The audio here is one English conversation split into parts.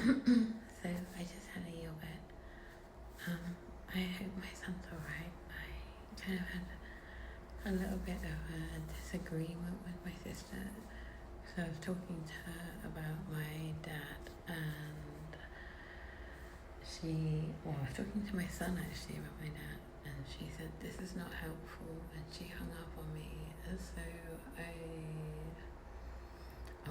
So I just had a yogurt. I hope my son's alright. I kind of had a little bit of a disagreement with my sister. So I was talking to her about my dad, and I was talking to my son actually about my dad, and she said, "This is not helpful," and she hung up on me. And so I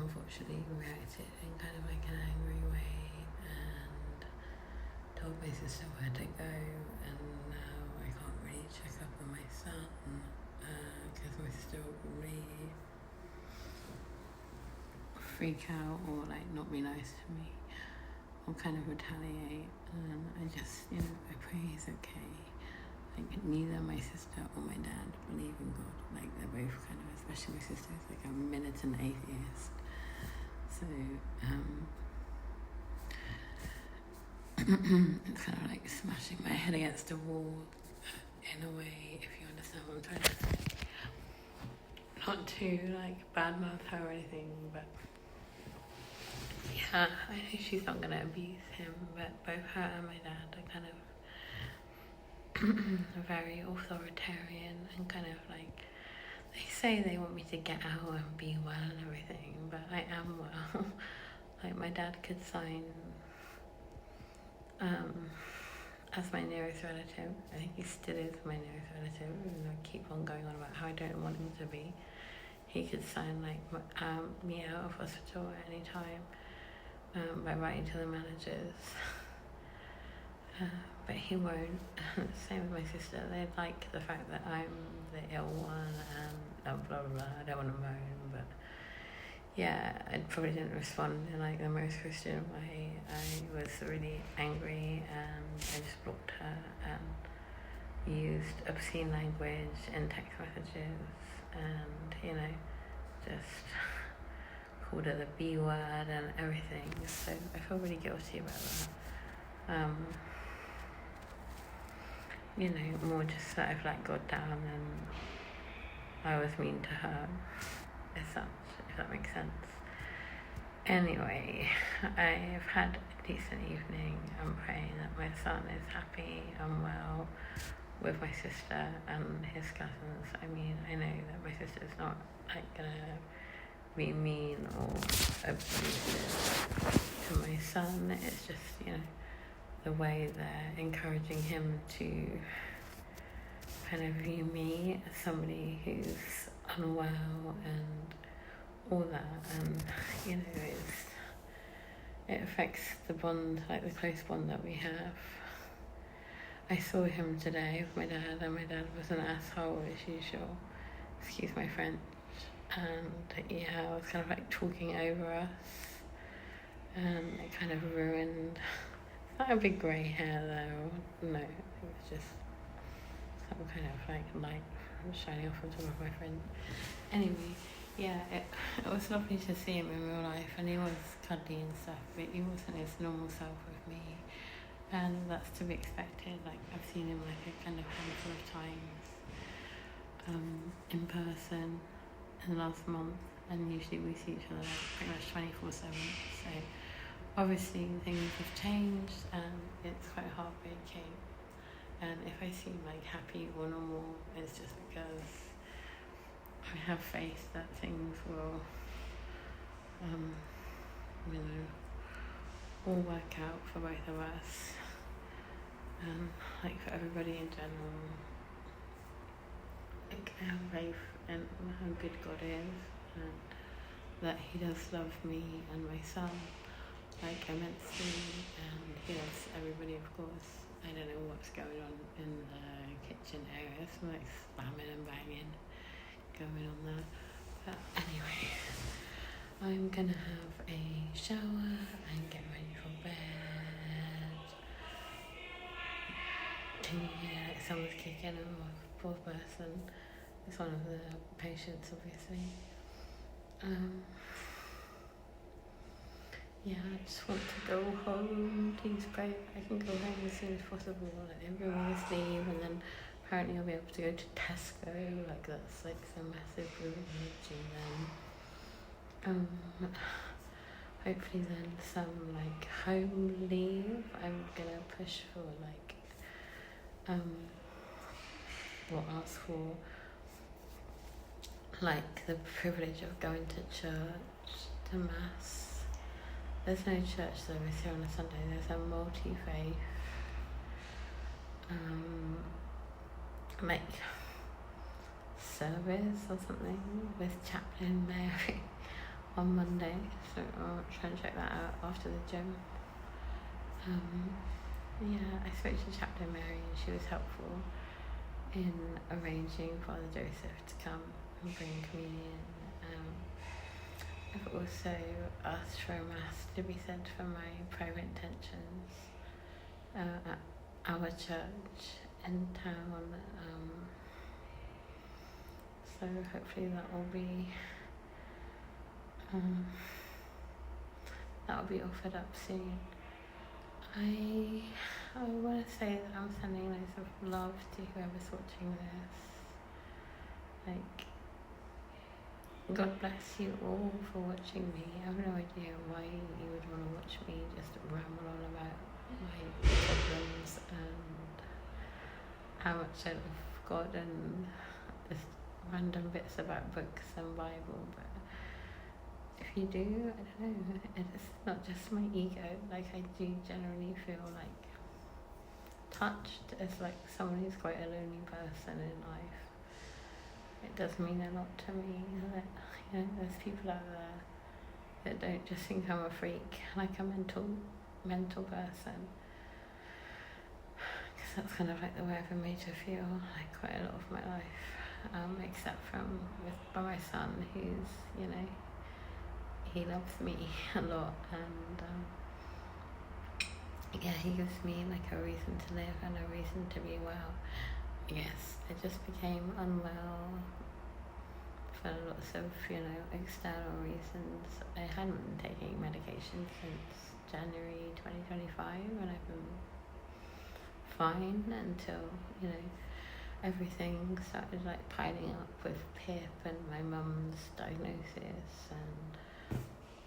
unfortunately reacted in kind of like an angry way and told my sister where to go, and now I can't really check up on my son because my sister will really freak out or like not be nice to me or kind of retaliate, and I just, I pray he's okay. Like, neither my sister or my dad believe in God. Like, they're both kind of, especially my sister is like a militant atheist. So, it's kind of like smashing my head against a wall in a way, if you understand what I'm trying to say. Not to like badmouth her or anything, but yeah, I know she's not gonna abuse him, but both her and my dad are kind of very authoritarian and kind of like, they say they want me to get out and be well and everything, but I am well. Like, my dad could sign as my nearest relative. I think he still is my nearest relative, and I keep on going on about how I don't want him to be. He could sign like me out of hospital at any time by writing to the managers, but he won't. Same with my sister. They like the fact that I'm the ill one and blah blah blah. I don't want to moan, but yeah, I probably didn't respond in like the most Christian way. I was really angry and I just blocked her and used obscene language in text messages, and just called her the B word and everything. So I feel really guilty about that. More just that I've let God down and I was mean to her as such, if that makes sense. Anyway, I've had a decent evening. I'm praying that my son is happy and well with my sister and his cousins. I mean, I know that my sister's not like gonna be mean or abusive to my son. It's just, the way they're encouraging him to kind of view me as somebody who's unwell and all that, and it affects the bond, like the close bond that we have. I saw him today with my dad, and my dad was an asshole as usual, excuse my French, and yeah, I was kind of like talking over us, and it kind of ruined. It's not a big grey hair though, no, it was just some kind of like light shining off on top of my friend. Anyway, yeah, it was lovely to see him in real life, and he was cuddly and stuff, but he wasn't his normal self with me, and that's to be expected. Like, I've seen him like a kind of handful of times in person in the last month, and usually we see each other like pretty much 24/7, so obviously things have changed and it's quite heartbreaking, and if I seem like happy or normal, it's just because I have faith that things will all work out for both of us, like for everybody in general. Like, I have faith in how good God is, and that he does love me and my son like immensely, and he loves everybody, of course. I don't know what's going on in the kitchen area, some like slamming and banging going on there, but anyway, I'm gonna have a shower and get ready for bed. Can you hear like someone's kicking in? Poor person. It's one of the patients, obviously. Yeah, I just want to go home. Please pray I can go home as soon as possible. Like, everyone is leave, and then apparently I'll be able to go to Tesco. Like, that's like some massive privilege, and then hopefully then some like home leave. I'm gonna push for like or ask for like the privilege of going to church, to mass. There's no church service here on a Sunday. There's a multi-faith like service or something with Chaplain Mary on Monday. So I'll try and check that out after the gym. Yeah, I spoke to Chaplain Mary and she was helpful in arranging Father Joseph to come and bring communion. I've also asked for a mass to be said for my private intentions at our church in town. So hopefully that will be offered up soon. I want to say that I'm sending loads of love to whoever's watching this. Like, God bless you all for watching me. I have no idea why you would want to watch me just ramble on about my problems and how much I love God and just random bits about books and Bible. But if you do, I don't know, it's not just my ego. Like, I do generally feel like touched as like someone who's quite a lonely person in life. It does mean a lot to me that, you know, there's people out there that don't just think I'm a freak, like a mental person. Because that's kind of like the way I've been made to feel like quite a lot of my life, except by my son, who's, you know, he loves me a lot, and yeah, he gives me like a reason to live and a reason to be well. Yes, I just became unwell for lots of, you know, external reasons. I hadn't been taking medication since January 2025, and I've been fine until, you know, everything started like piling up with PIP and my mum's diagnosis, and,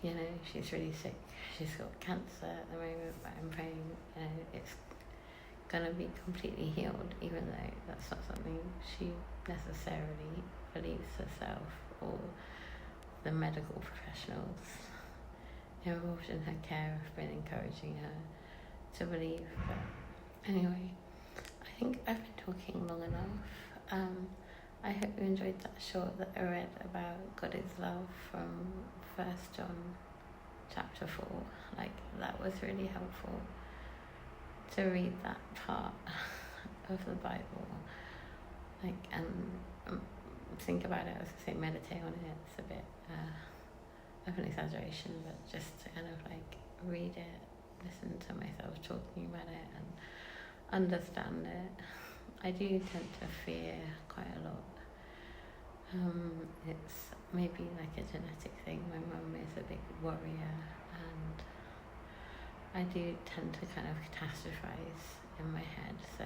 you know, she's really sick. She's got cancer at the moment, but I'm praying, you know, it's gonna be completely healed, even though that's not something she necessarily believes herself or the medical professionals involved in her care have been encouraging her to believe. But anyway, I think I've been talking long enough. I hope you enjoyed that short that I read about God is love from 1 John chapter 4. Like, that was really helpful to read that part of the Bible, like, and think about it. I was going to say meditate on it. It's a bit of an exaggeration, but just to kind of like read it, listen to myself talking about it, and understand it. I do tend to fear quite a lot. It's maybe like a genetic thing. My mum is a big worrier, and I do tend to kind of catastrophize in my head. So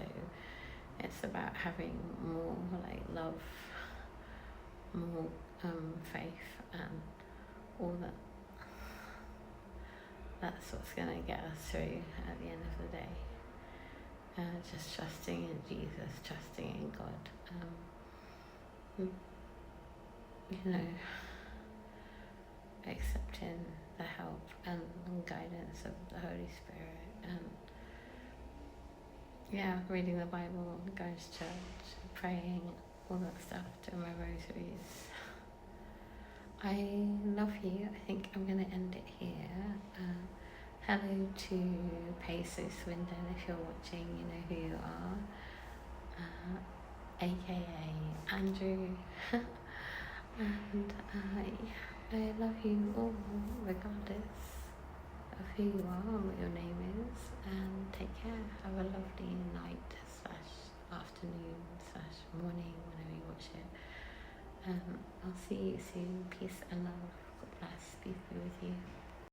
it's about having more like love, more faith, and all that. That's what's going to get us through at the end of the day. Just trusting in Jesus, trusting in God. You know, accepting the help and guidance of the Holy Spirit, and yeah, reading the Bible, going to church, praying, all that stuff, doing my rosaries. I love you. I think I'm going to end it here. Hello to Peso Swindon, if you're watching, you know who you are. AKA Andrew. And yeah, I love you all, regardless of who you are and what your name is. And take care. Have a lovely night / afternoon / morning, whenever you watch it. I'll see you soon. Peace and love. God bless. Be with you.